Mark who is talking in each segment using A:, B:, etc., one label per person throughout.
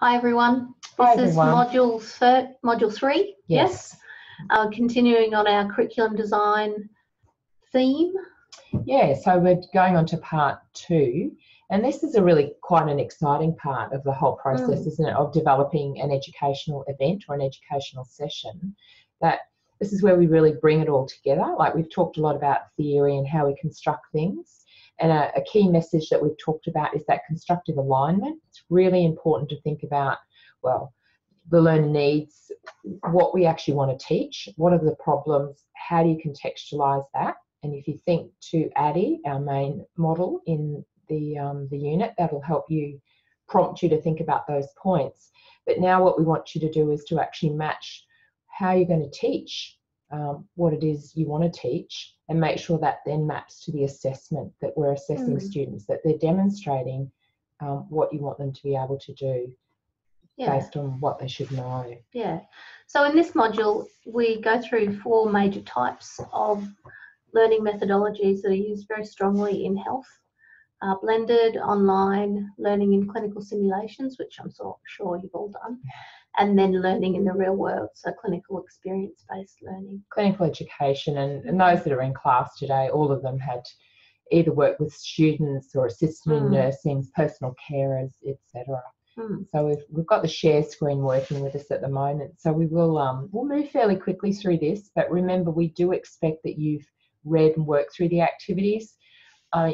A: Hi everyone.
B: Hi,
A: This is
B: everyone.
A: module 3.
B: Yes.
A: Continuing on our curriculum design theme.
B: Yeah, so we're going on to part 2, and this is a really quite an exciting part of the whole process, isn't it, of developing an educational event or an educational session. That this is where we really bring it all together. Like, we've talked a lot about theory and how we construct things, and a key message that we've talked about is that constructive alignment. It's really important to think about, well, the learner needs, what we actually want to teach, what are the problems, how do you contextualise that? And if you think to ADDIE, our main model in the unit, that'll help you, prompt you to think about those points. But now what we want you to do is to actually match how you're going to teach what it is you want to teach, and make sure that then maps to the assessment that we're assessing students, that they're demonstrating what you want them to be able to do based on what they should know.
A: Yeah. So in this module, we go through 4 major types of learning methodologies that are used very strongly in health. Blended, online, learning in clinical simulations, which I'm sure you've all done, and then learning in the real world, so clinical experience-based learning.
B: Clinical education, and those that are in class today, all of them had either worked with students or assisted in nursing, personal carers, etc. So we've got the share screen working with us at the moment. So we will we'll move fairly quickly through this, but remember, we do expect that you've read and worked through the activities.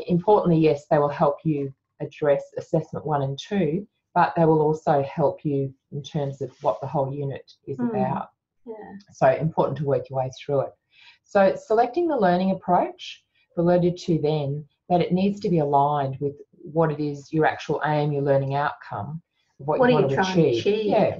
B: Importantly, yes, they will help you address assessment 1 and 2, but they will also help you in terms of what the whole unit is about. So important to work your way through it. So selecting the learning approach related to then that it needs to be aligned with what it is, your actual aim, your learning outcome, what you want to achieve.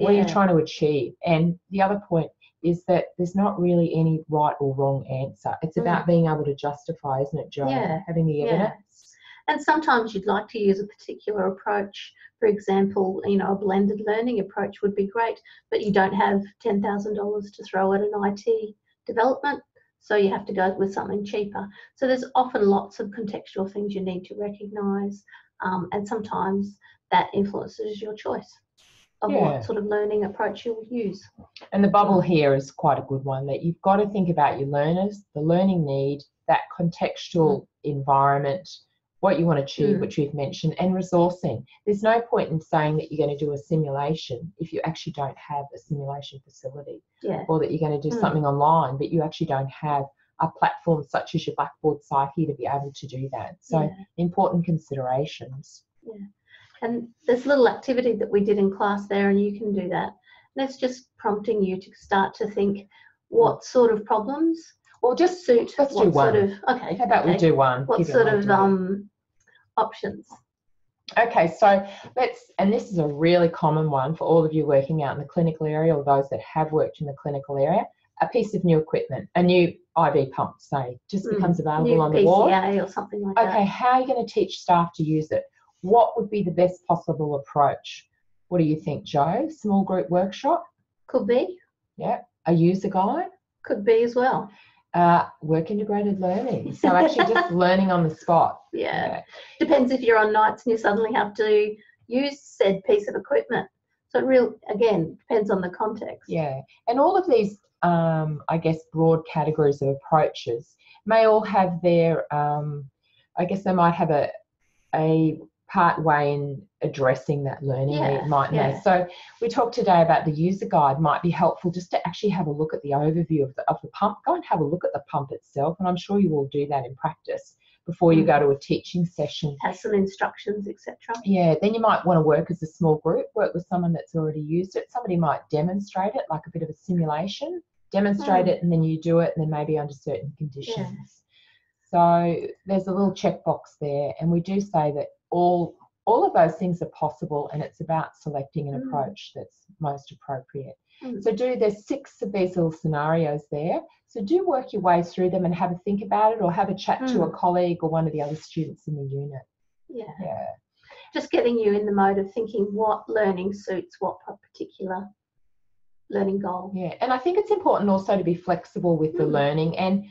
B: What are you trying to achieve? And the other point is that there's not really any right or wrong answer. It's about being able to justify, isn't it, Jo? Having the evidence.
A: And sometimes you'd like to use a particular approach. For example, a blended learning approach would be great, but you don't have $10,000 to throw at an IT development, so you have to go with something cheaper. So there's often lots of contextual things you need to recognise, and sometimes that influences your choice of what sort of learning approach you'll use.
B: And the bubble here is quite a good one, that you've got to think about your learners, the learning need, that contextual environment, what you want to achieve, which we've mentioned, and resourcing. There's no point in saying that you're going to do a simulation if you actually don't have a simulation facility, or that you're going to do something online, but you actually don't have a platform such as your Blackboard Psyche to be able to do that. So important considerations.
A: And there's a little activity that we did in class there, and you can do that. And it's just prompting you to start to think what sort of problems
B: just
A: suit
B: let's
A: what
B: do one.
A: sort of
B: How about we do one?
A: What sort of options?
B: Okay, so and this is a really common one for all of you working out in the clinical area, or those that have worked in the clinical area. A piece of new equipment, a new IV pump, say, just becomes available on the ward.
A: PCA or something like that.
B: Okay, how are you going to teach staff to use it? What would be the best possible approach? What do you think, Jo? Small group workshop?
A: Could be.
B: Yeah. A user guide?
A: Could be as well.
B: Work integrated learning. So actually just learning on the spot.
A: Yeah. Depends if you're on nights and you suddenly have to use said piece of equipment. So it again, depends on the context.
B: Yeah. And all of these, I guess, broad categories of approaches may all have their, I guess they might have a part way in addressing that learning need, mightn't they? So we talked today about the user guide. Might be helpful just to actually have a look at the overview of the pump. Go and have a look at the pump itself, and I'm sure you will do that in practice before you go to a teaching session.
A: Has some instructions, etc.
B: Yeah, then you might want to work as a small group, work with someone that's already used it. Somebody might demonstrate it, like a bit of a simulation, demonstrate it, and then you do it, and then maybe under certain conditions. So there's a little checkbox there, and we do say that all of those things are possible, and it's about selecting an approach that's most appropriate. So there's 6 of these little scenarios there. So do work your way through them and have a think about it, or have a chat to a colleague or one of the other students in the unit. Yeah.
A: Just getting you in the mode of thinking what learning suits what particular learning goal.
B: Yeah, and I think it's important also to be flexible with the learning, and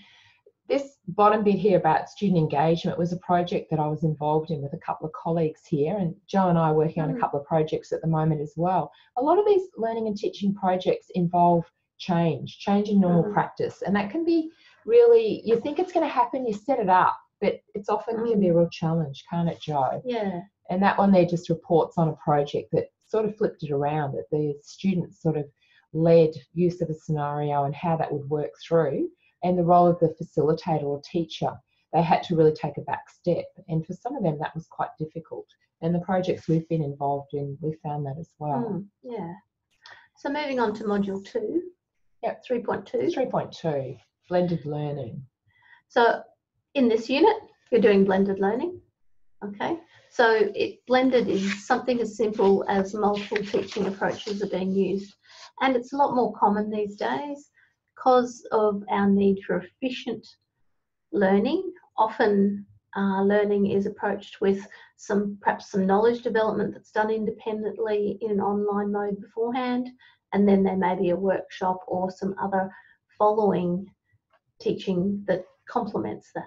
B: this bottom bit here about student engagement was a project that I was involved in with a couple of colleagues here, and Joe and I are working on a couple of projects at the moment as well. A lot of these learning and teaching projects involve change in normal practice, and that can be really, you think it's going to happen, you set it up, but it's often can be a real challenge, can't it, Joe?
A: Yeah.
B: And that one there just reports on a project that sort of flipped it around, that the students sort of led use of a scenario and how that would work through, and the role of the facilitator or teacher. They had to really take a back step, and for some of them that was quite difficult. And the projects we've been involved in, we found that as well.
A: Yeah. So moving on to module 2.
B: Yep.
A: 3.2.
B: 3.2, blended learning.
A: So in this unit, you're doing blended learning. Okay. So blended is something as simple as multiple teaching approaches are being used. And it's a lot more common these days because of our need for efficient learning. Often learning is approached with perhaps some knowledge development that's done independently in an online mode beforehand, and then there may be a workshop or some other following teaching that complements that.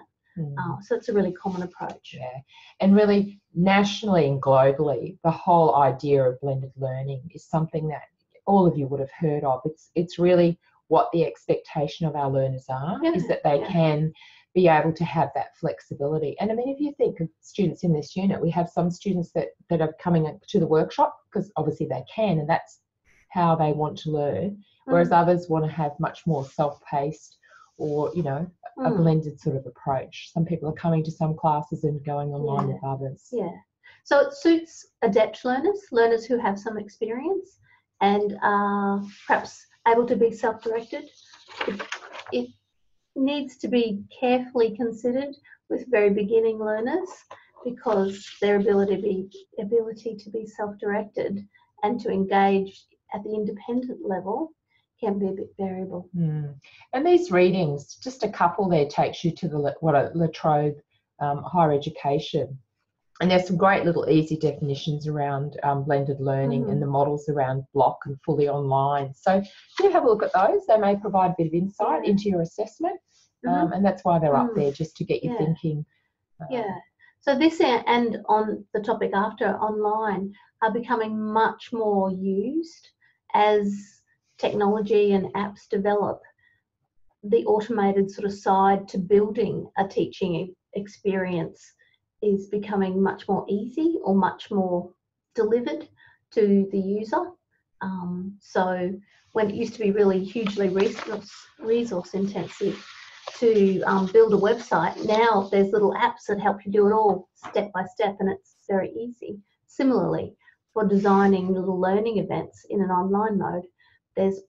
A: So it's a really common approach.
B: Yeah, and really nationally and globally, the whole idea of blended learning is something that all of you would have heard of. It's really what the expectation of our learners are, is that they can be able to have that flexibility. And I mean, if you think of students in this unit, we have some students that are coming to the workshop because obviously they can, and that's how they want to learn, whereas others want to have much more self-paced or, you know, a blended sort of approach. Some people are coming to some classes and going online with others.
A: Yeah. So it suits adept learners who have some experience and are perhaps able to be self-directed. It needs to be carefully considered with very beginning learners because their ability to be self-directed and to engage at the independent level can be a bit variable.
B: And these readings, just a couple there, takes you to the La Trobe Higher Education. And there's some great little easy definitions around blended learning and the models around block and fully online. So do have a look at those. They may provide a bit of insight into your assessment. And that's why they're up there, just to get you thinking.
A: So this and on the topic after, online, are becoming much more used as technology and apps develop. The automated sort of side to building a teaching experience is becoming much more easy or much more delivered to the user. So when it used to be really hugely resource intensive to build a website, now there's little apps that help you do it all step by step, and it's very easy. Similarly, for designing little learning events in an online mode, there's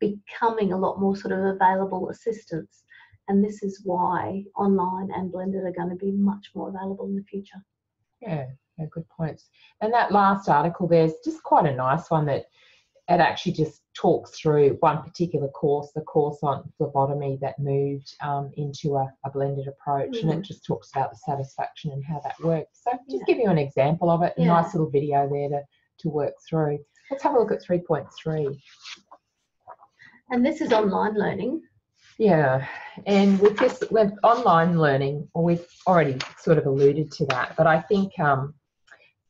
A: becoming a lot more sort of available assistance, and this is why online and blended are going to be much more available in the future.
B: Yeah, good points. And that last article there's just quite a nice one that it actually just talks through one particular course, the course on phlebotomy that moved into a blended approach, and it just talks about the satisfaction and how that works. So just give you an example of it, a nice little video there to work through. Let's have a look at 3.3.
A: And this is online learning.
B: Yeah, and with this, with online learning, we've already sort of alluded to that, but I think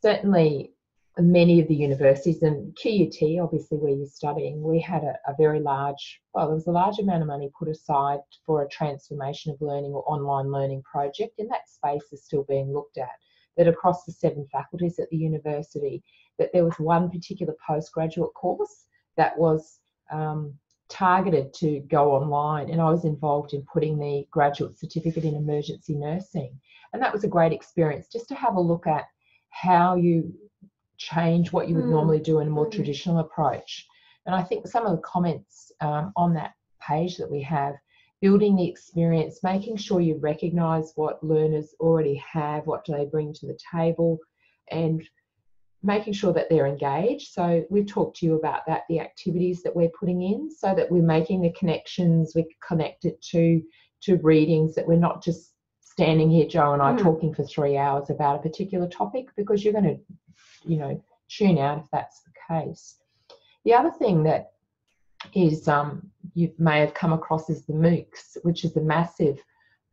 B: certainly many of the universities, and QUT, obviously where you're studying, we had a very large, well, there was a large amount of money put aside for a transformation of learning or online learning project, and that space is still being looked at. That across the 7 faculties at the university, that there was one particular postgraduate course that was targeted to go online, and I was involved in putting the graduate certificate in emergency nursing, and that was a great experience just to have a look at how you change what you would normally do in a more traditional approach. And I think some of the comments on that page that we have, building the experience, making sure you recognise what learners already have, what do they bring to the table, and making sure that they're engaged. So we've talked to you about that, the activities that we're putting in, so that we're making the connections, we connect it to readings, that we're not just standing here, Joe and I, talking for 3 hours about a particular topic, because you're going to, you know, tune out if that's the case. The other thing that is you may have come across is the MOOCs, which is a massive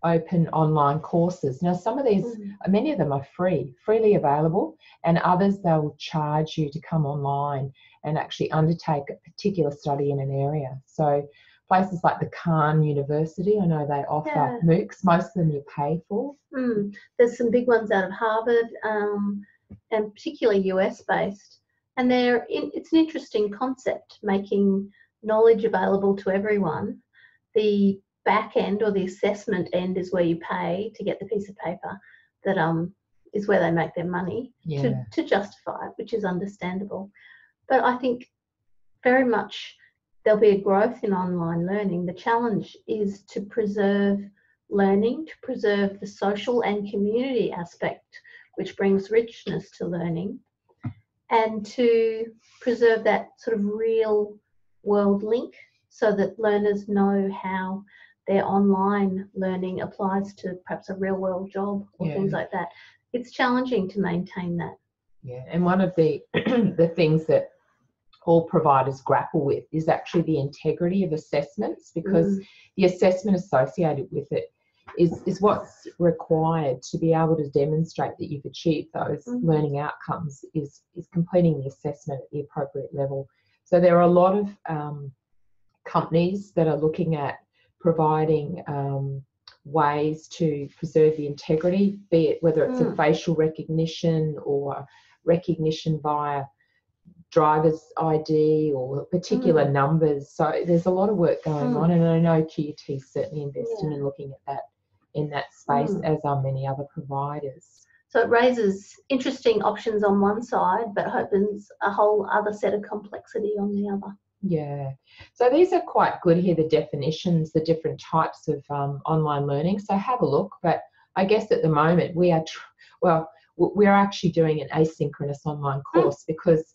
B: open online courses. Now, some of these, many of them are freely available, and others they'll charge you to come online and actually undertake a particular study in an area. So places like the Khan University, I know they offer MOOCs. Most of them you pay for.
A: There's some big ones out of Harvard, and particularly US based. And it's an interesting concept, making knowledge available to everyone. The back end or the assessment end is where you pay to get the piece of paper that is where they make their money to justify it, which is understandable. But I think very much there'll be a growth in online learning. The challenge is to preserve learning, to preserve the social and community aspect, which brings richness to learning, and to preserve that sort of real world link so that learners know how their online learning applies to perhaps a real world job or things like that. It's challenging to maintain that.
B: Yeah, and one of the the things that all providers grapple with is actually the integrity of assessments, because the assessment associated with it is what's required to be able to demonstrate that you've achieved those learning outcomes, is completing the assessment at the appropriate level. So there are a lot of companies that are looking at providing ways to preserve the integrity, be it whether it's a facial recognition or recognition via driver's ID or particular numbers. So there's a lot of work going on, and I know QUT is certainly investing in looking at that in that space, as are many other providers.
A: So it raises interesting options on one side, but opens a whole other set of complexity on the other.
B: Yeah, so these are quite good here, the definitions, the different types of online learning. So have a look, but I guess at the moment we are, we're actually doing an asynchronous online course because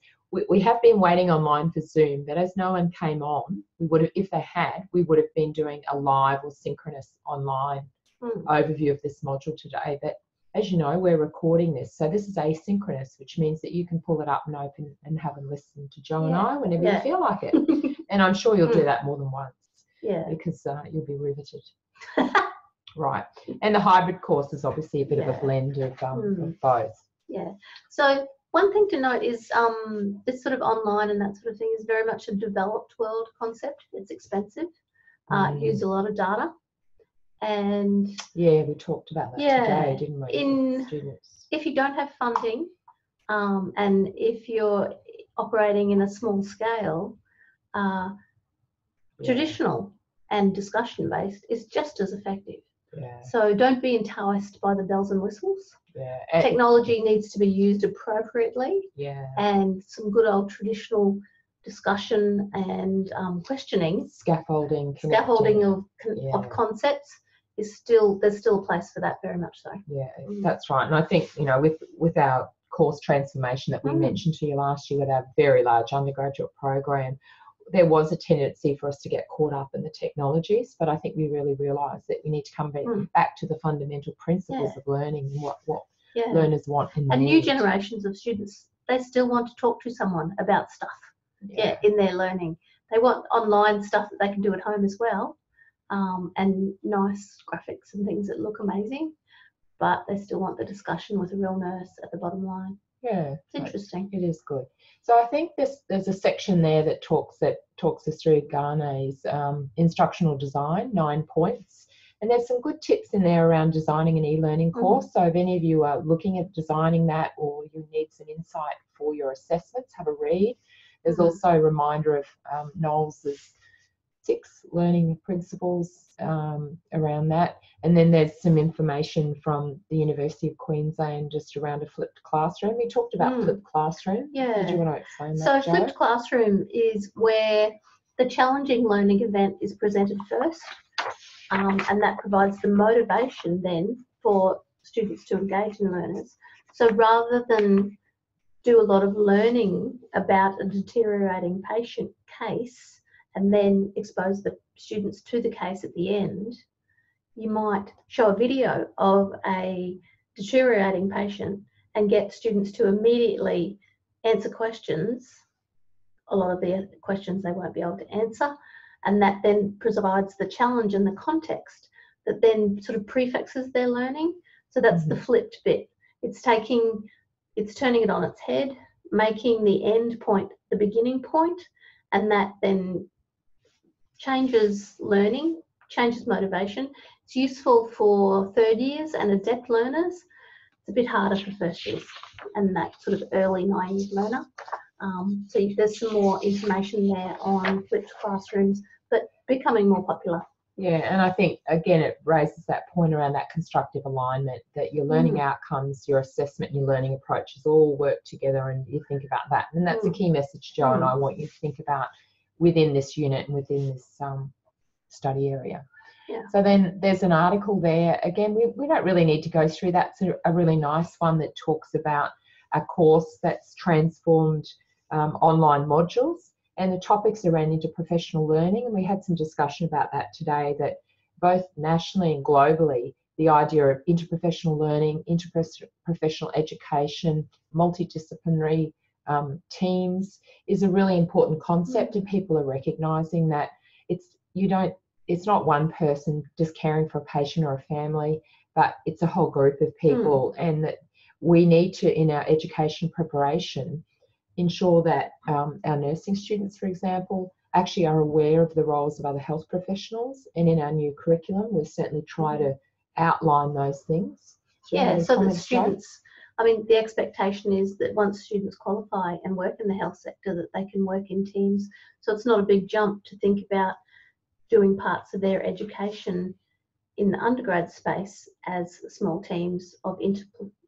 B: we have been waiting online for Zoom, but as no one came on, we would have, if they had, we would have been doing a live or synchronous online overview of this module today. But as you know, we're recording this, so this is asynchronous, which means that you can pull it up and open and have a listen to Jo and I whenever you feel like it. And I'm sure you'll do that more than once, because you'll be riveted. Right, and the hybrid course is obviously a bit of a blend of both. Yeah.
A: So one thing to note is this sort of online and that sort of thing is very much a developed world concept. It's expensive, use a lot of data. And
B: we talked about that today, didn't we?
A: If you don't have funding, and if you're operating in a small scale, traditional and discussion based is just as effective. So don't be enticed by the bells and whistles. Technology needs to be used appropriately, and some good old traditional discussion and questioning,
B: scaffolding
A: of concepts is there's still a place for that, very much so.
B: That's right. And I think, you know, with our course transformation that we mentioned to you last year with our very large undergraduate program, there was a tendency for us to get caught up in the technologies, but I think we really realised that we need to come back to the fundamental principles of learning and what learners want and need.
A: New generations of students, they still want to talk to someone about stuff in their learning. They want online stuff that they can do at home as well, and nice graphics and things that look amazing, but they still want the discussion with a real nurse at the bottom line. It's interesting.
B: It is good. So I think there's a section there that talks us through Ghana's instructional design, 9 points. And there's some good tips in there around designing an e-learning course. So if any of you are looking at designing that, or you need some insight for your assessments, have a read. There's also a reminder of Knowles's 6 learning principles around that. And then there's some information from the University of Queensland just around a flipped classroom. We talked about flipped classroom. Did you want to explain that,
A: So
B: Jo?
A: flipped classroom is where the challenging learning event is presented first, and that provides the motivation then for students to engage in learners. So rather than do a lot of learning about a deteriorating patient case and then expose the students to the case at the end, you might show a video of a deteriorating patient and get students to immediately answer questions, a lot of the questions they won't be able to answer, and that then provides the challenge and the context that then sort of prefixes their learning. So that's the flipped bit. It's turning it on its head, making the end point the beginning point, and that then changes learning, changes motivation. It's useful for third years and adept learners. It's a bit harder for first years and that sort of early naive learner. So there's some more information there on flipped classrooms, but becoming more popular.
B: Yeah, and I think, again, it raises that point around that constructive alignment, that your learning outcomes, your assessment, your learning approaches all work together, and you think about that. And that's a key message, Jo, and I want you to think about within this unit and within this study area.
A: Yeah.
B: So then there's an article there. Again, we don't really need to go through that. It's a really nice one that talks about a course that's transformed online modules, and the topics around interprofessional learning. And we had some discussion about that today, that both nationally and globally, the idea of interprofessional learning, interprofessional education, multidisciplinary teams is a really important concept, and people are recognising that it's not one person just caring for a patient or a family, but it's a whole group of people, and that we need to, in our education preparation, ensure that our nursing students, for example, actually are aware of the roles of other health professionals, and in our new curriculum we certainly try to outline those things.
A: Yeah, so that students, I mean, the expectation is that once students qualify and work in the health sector, that they can work in teams. So it's not a big jump to think about doing parts of their education in the undergrad space as small teams of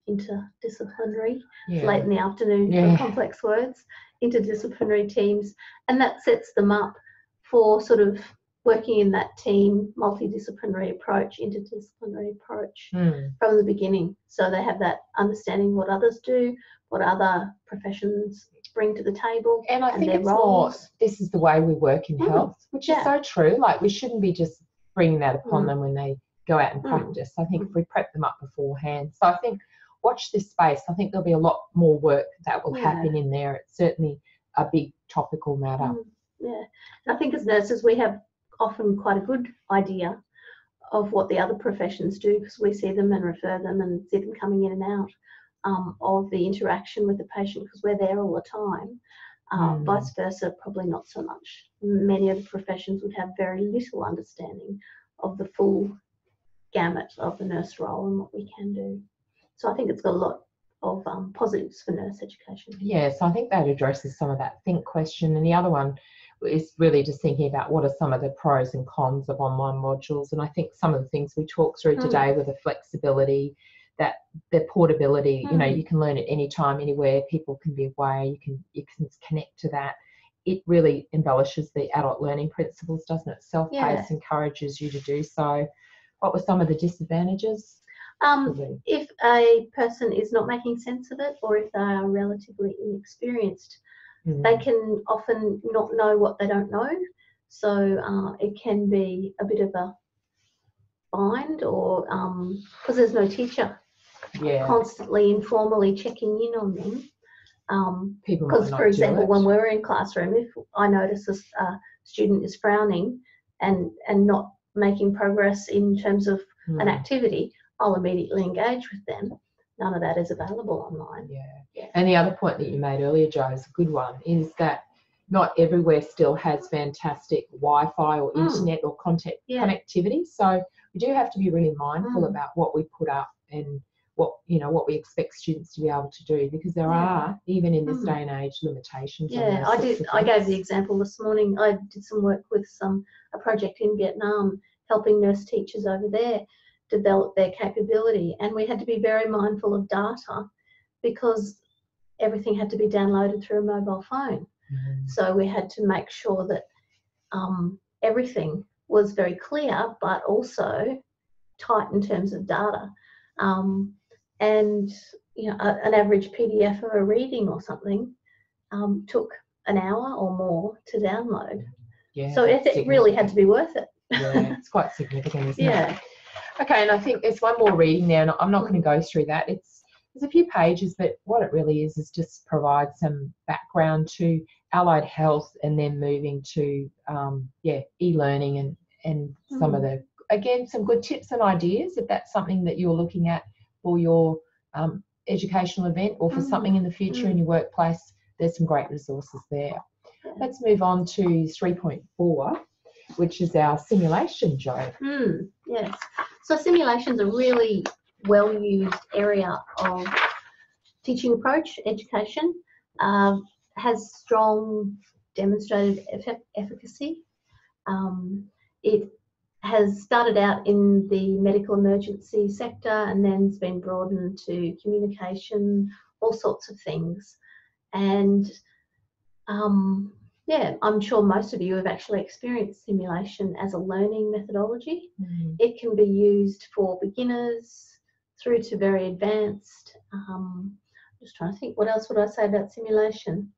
A: interdisciplinary, late in the afternoon for complex words, interdisciplinary teams, and that sets them up for sort of working in that team, multidisciplinary approach, interdisciplinary approach from the beginning. So they have that understanding what others do, what other professions bring to the table,
B: and I think it's more, this is the way we work in health, which is so true. Like, we shouldn't be just bringing that upon them when they go out and practice. I think if we prep them up beforehand. So I think watch this space. I think there'll be a lot more work that will happen in there. It's certainly a big topical matter.
A: Yeah, and I think as nurses we have often quite a good idea of what the other professions do, because we see them and refer them and see them coming in and out of the interaction with the patient, because we're there all the time. Vice versa, probably not so much. Many of the professions would have very little understanding of the full gamut of the nurse role and what we can do. So I think it's got a lot of positives for nurse education.
B: Yes, I think that addresses some of that think question. And the other one is really just thinking about what are some of the pros and cons of online modules. And I think some of the things we talked through today were the flexibility, that the portability, you know, you can learn at any time, anywhere, people can be away, you can connect to that. It really embellishes the adult learning principles, doesn't it? Self-paced encourages you to do so. What were some of the disadvantages?
A: If a person is not making sense of it, or if they are relatively inexperienced, they can often not know what they don't know. So it can be a bit of a bind, or because there's no teacher constantly informally checking in on them. Because, for example, when we're in classroom, if I notice a student is frowning and not making progress in terms of an activity, I'll immediately engage with them. None of that is available online.
B: And the other point that you made earlier, Jo, is a good one, is that not everywhere still has fantastic Wi-Fi or internet or connectivity. So we do have to be really mindful about what we put up and what we expect students to be able to do, because there are, even in this day and age, limitations.
A: I gave the example this morning. I did some work with a project in Vietnam, helping nurse teachers over there develop their capability, and we had to be very mindful of data, because everything had to be downloaded through a mobile phone. So we had to make sure that everything was very clear, but also tight in terms of data. And you know, an average PDF of a reading or something took an hour or more to download. So it really had to be worth it.
B: It's quite significant, isn't it? Okay, and I think there's one more reading there, and I'm not going to go through that. There's a few pages, but what it really is just provide some background to allied health, and then moving to e-learning and some of the again, some good tips and ideas if that's something that you're looking at for your educational event or for something in the future in your workplace. There's some great resources there.
A: Yeah.
B: Let's move on to 3.4, which is our simulation, Jo.
A: Yes. So simulation's a really well-used area of teaching approach, education, has strong demonstrated efficacy. It has started out in the medical emergency sector and then it's been broadened to communication, all sorts of things. And yeah, I'm sure most of you have actually experienced simulation as a learning methodology. It can be used for beginners through to very advanced. Just trying to think, what else would I say about simulation?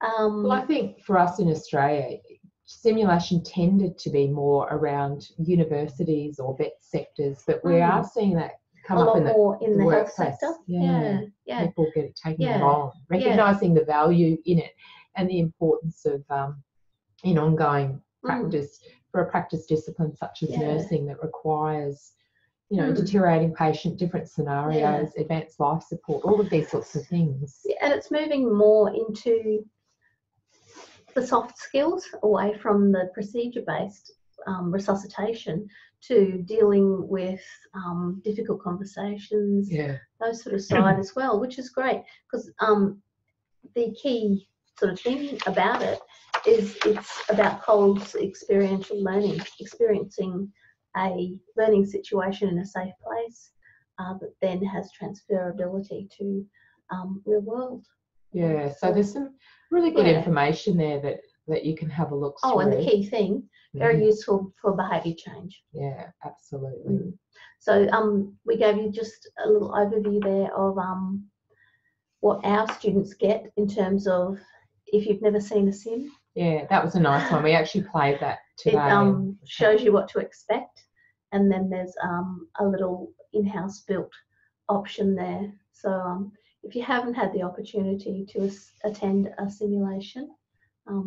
B: Well, I think for us in Australia, simulation tended to be more around universities or vet sectors, but we are seeing that come up in the
A: health
B: workplace.
A: sector.
B: Yeah.
A: Yeah.
B: People taking it on, recognising the value in it and the importance of in ongoing practice for a practice discipline such as nursing that requires, you know, deteriorating patient, different scenarios, advanced life support, all of these sorts of things.
A: Yeah, and it's moving more into the soft skills away from the procedure-based resuscitation to dealing with difficult conversations, those sort of side as well, which is great because the key sort of thing about it is it's about Cole's experiential learning, experiencing a learning situation in a safe place that then has transferability to real world.
B: Yeah, so there's some really good information there that you can have a look through.
A: Oh, and the key thing, very useful for behaviour change.
B: Yeah, absolutely.
A: So we gave you just a little overview there of what our students get in terms of if you've never seen a sim.
B: Yeah, that was a nice one. We actually played that today.
A: It shows you what to expect, and then there's a little in-house built option there. So if you haven't had the opportunity to attend a simulation,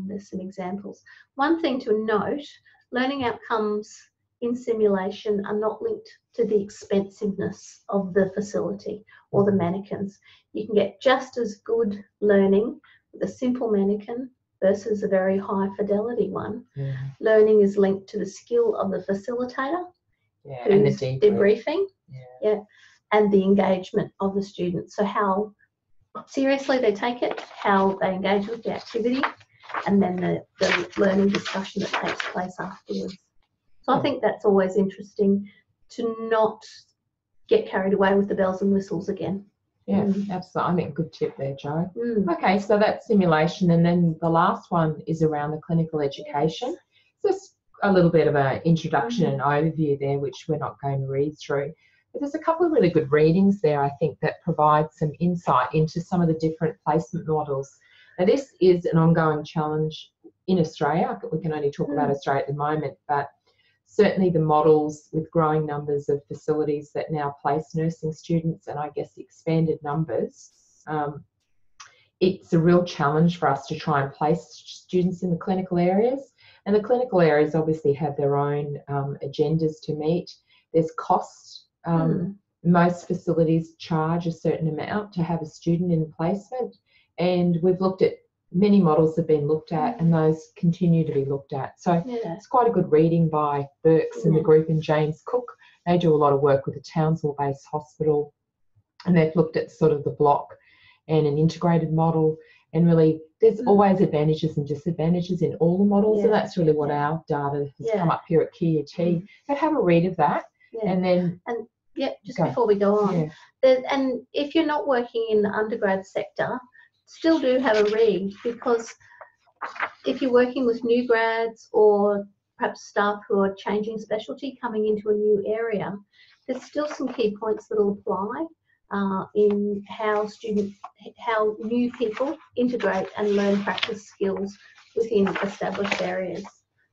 A: there's some examples. One thing to note, learning outcomes in simulation are not linked to the expensiveness of the facility or the mannequins. You can get just as good learning with a simple mannequin versus a very high fidelity one. Learning is linked to the skill of the facilitator,
B: and the
A: debriefing, and the engagement of the student. So how seriously they take it, how they engage with the activity, and then the learning discussion that takes place afterwards. So I think that's always interesting to not get carried away with the bells and whistles again.
B: Yeah, absolutely. I think good tip there, Jo. Okay, so that's simulation, and then the last one is around the clinical education. Just a little bit of an introduction and overview there, which we're not going to read through. But there's a couple of really good readings there, I think, that provide some insight into some of the different placement models. Now, this is an ongoing challenge in Australia. We can only talk about Australia at the moment, but certainly the models with growing numbers of facilities that now place nursing students and I guess the expanded numbers, it's a real challenge for us to try and place students in the clinical areas. And the clinical areas obviously have their own agendas to meet. There's cost. Most facilities charge a certain amount to have a student in placement. And we've looked at, many models have been looked at and those continue to be looked at. So it's quite a good reading by Burks and the group and James Cook. They do a lot of work with the Townsville-based hospital and they've looked at sort of the block and an integrated model, and really there's always advantages and disadvantages in all the models and that's really what our data has come up here at QUT. But have a read of that and then...
A: before we go on, and if you're not working in the undergrad sector, still do have a read, because if you're working with new grads or perhaps staff who are changing specialty, coming into a new area, there's still some key points that will apply in how new people integrate and learn practice skills within established areas.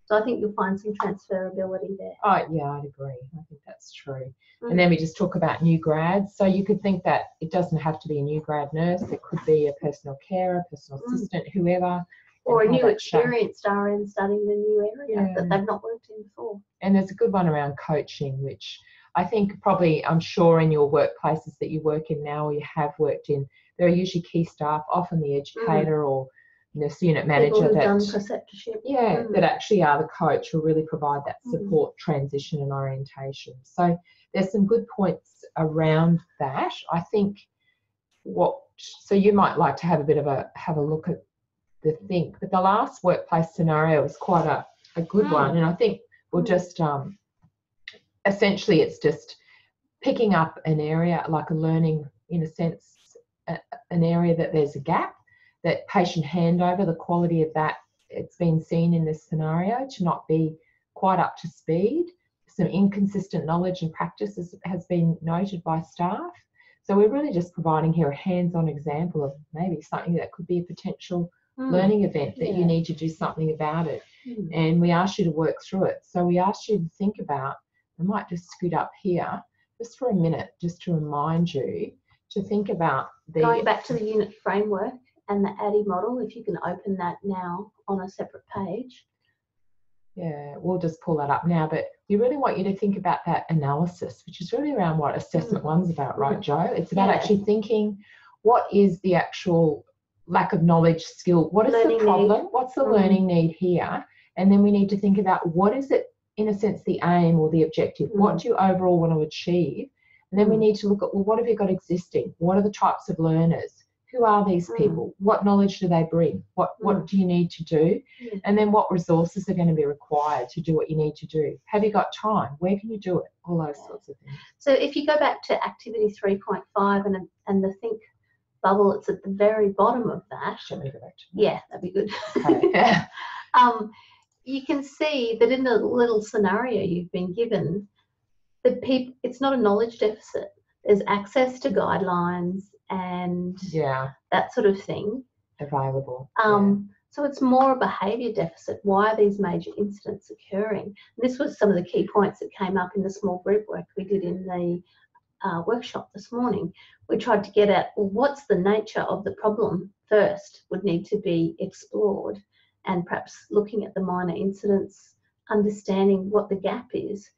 A: So I think you'll find some transferability there.
B: Oh, yeah, I'd agree. I think that's true. And then we just talk about new grads. So you could think that it doesn't have to be a new grad nurse. It could be a personal carer, personal assistant, whoever,
A: Or a
B: and how
A: new
B: that's shaped.
A: experienced RN studying the new area that
B: Yeah.
A: they've not worked in before.
B: And there's a good one around coaching, which I think probably, I'm sure in your workplaces that you work in now or you have worked in, there are usually key staff, often the educator or nurse unit manager
A: People who've
B: that,
A: done preceptorship.
B: that actually are the coach who really provide that support, transition and orientation. So there's some good points around that. I think so you might like to have a look at the think, but the last workplace scenario is quite a good one, and I think we'll just essentially it's just picking up an area like a learning, in a sense, an area that there's a gap, that patient handover, the quality of that, it's been seen in this scenario to not be quite up to speed. Some inconsistent knowledge and practice has been noted by staff. So we're really just providing here a hands-on example of maybe something that could be a potential learning event that you need to do something about it. And we ask you to work through it. So we ask you to think about, I might just scoot up here just for a minute, just to remind you to think about
A: going back to the unit framework and the ADDIE model, if you can open that now on a separate page.
B: Yeah, we'll just pull that up now, but we really want you to think about that analysis, which is really around what assessment one's about, right, Joe? It's about actually thinking, what is the actual lack of knowledge, skill? What is the problem? What's the learning need here? And then we need to think about what is it, in a sense, the aim or the objective? What do you overall want to achieve? And then we need to look at, well, what have you got existing? What are the types of learners? Who are these people? What knowledge do they bring? What do you need to do? And then what resources are going to be required to do what you need to do? Have you got time? Where can you do it? All those sorts of things.
A: So if you go back to activity 3.5 and the think bubble, it's at the very bottom of that.
B: Shall we go back to that?
A: Yeah, that'd be good.
B: Okay.
A: You can see that in the little scenario you've been given, it's not a knowledge deficit. There's access to guidelines and that sort of thing
B: available.
A: So it's more a behaviour deficit. Why are these major incidents occurring? This was some of the key points that came up in the small group work we did in the workshop this morning. We tried to get at, well, what's the nature of the problem first would need to be explored, and perhaps looking at the minor incidents, understanding what the gap is,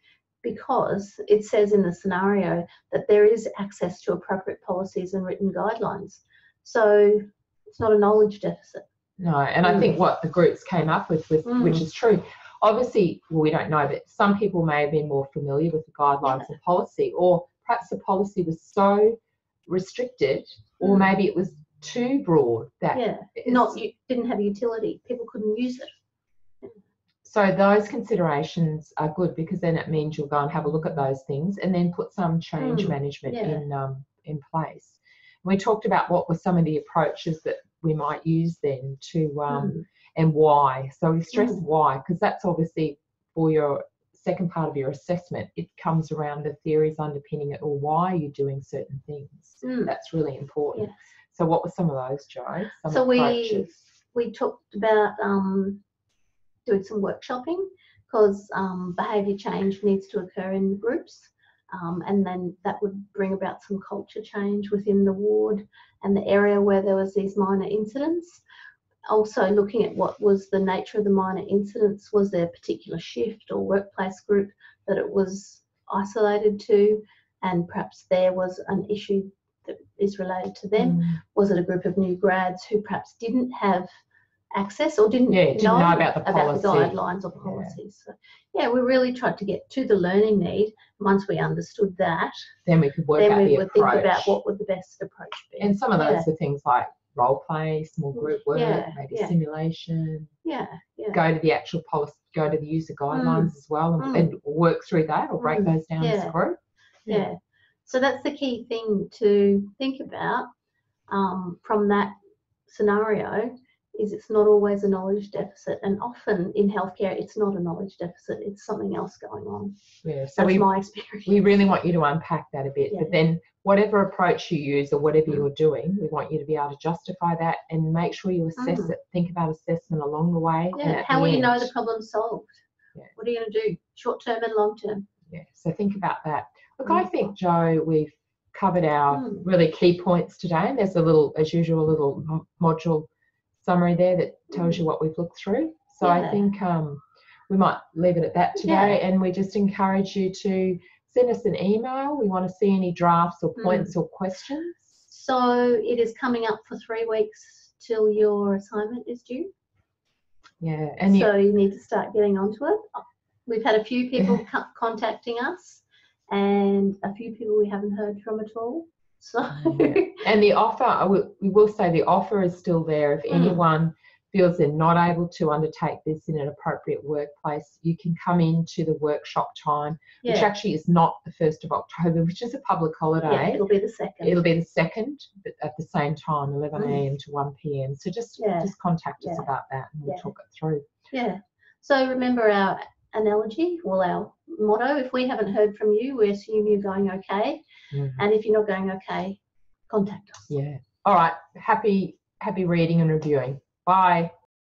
A: because it says in the scenario that there is access to appropriate policies and written guidelines. So it's not a knowledge deficit.
B: No, and I think what the groups came up with which is true, obviously, well, we don't know, but some people may have been more familiar with the guidelines and policy, or perhaps the policy was so restricted, or maybe it was too broad that
A: didn't have utility. People couldn't use it.
B: So those considerations are good, because then it means you'll go and have a look at those things and then put some change management in place. We talked about what were some of the approaches that we might use then to and why. So we stress why, because that's obviously for your second part of your assessment. It comes around the theories underpinning it, or why are you doing certain things. That's really important.
A: Yes.
B: So what were some of those, Jo?
A: So we talked about doing some workshopping, because behaviour change needs to occur in groups, and then that would bring about some culture change within the ward and the area where there was these minor incidents. Also looking at what was the nature of the minor incidents. Was there a particular shift or workplace group that it was isolated to, and perhaps there was an issue that is related to them? Was it a group of new grads who perhaps didn't have access or didn't know
B: about the
A: guidelines or policies? So, we really tried to get to the learning need. Once we understood that,
B: then we could work out the approach.
A: Think about what would the best approach be.
B: And some of those are things like role play, small group work, maybe simulation. Go to the actual policy, go to the user guidelines as well, and work through that, or break those down as a group.
A: So that's the key thing to think about from that scenario. Is it's not always a knowledge deficit, and often in healthcare it's not a knowledge deficit, it's something else going on.
B: So
A: that's my experience.
B: We really want you to unpack that a bit, but then whatever approach you use or whatever you're doing, we want you to be able to justify that and make sure you assess it. Think about assessment along the way.
A: How will you know the problem's solved? What are you going to do, short term and long term?
B: So think about that. Look, I think, Jo, we've covered our really key points today, and there's a little, as usual, a little module summary there that tells you what we've looked through. So I
A: Yeah.
B: think we might leave it at that today, and we just encourage you to send us an email. We want to see any drafts or points or questions.
A: So it is coming up for 3 weeks till your assignment is due.
B: Yeah, and
A: so you need to start getting onto it. We've had a few people contacting us, and a few people we haven't heard from at all. So
B: and the offer, we will say the offer is still there. If anyone feels they're not able to undertake this in an appropriate workplace, you can come into the workshop time, which actually is not the 1st of October, which is a public holiday.
A: Yeah, it'll be the 2nd.
B: It'll be the 2nd, but at the same time, 11 a.m. to 1 p.m. So just contact us about that, and we'll talk it through.
A: Yeah. So remember our analogy, well, our motto: if we haven't heard from you, we assume you're going okay. And if you're not going okay, contact us.
B: Yeah. All right. Happy reading and reviewing. Bye.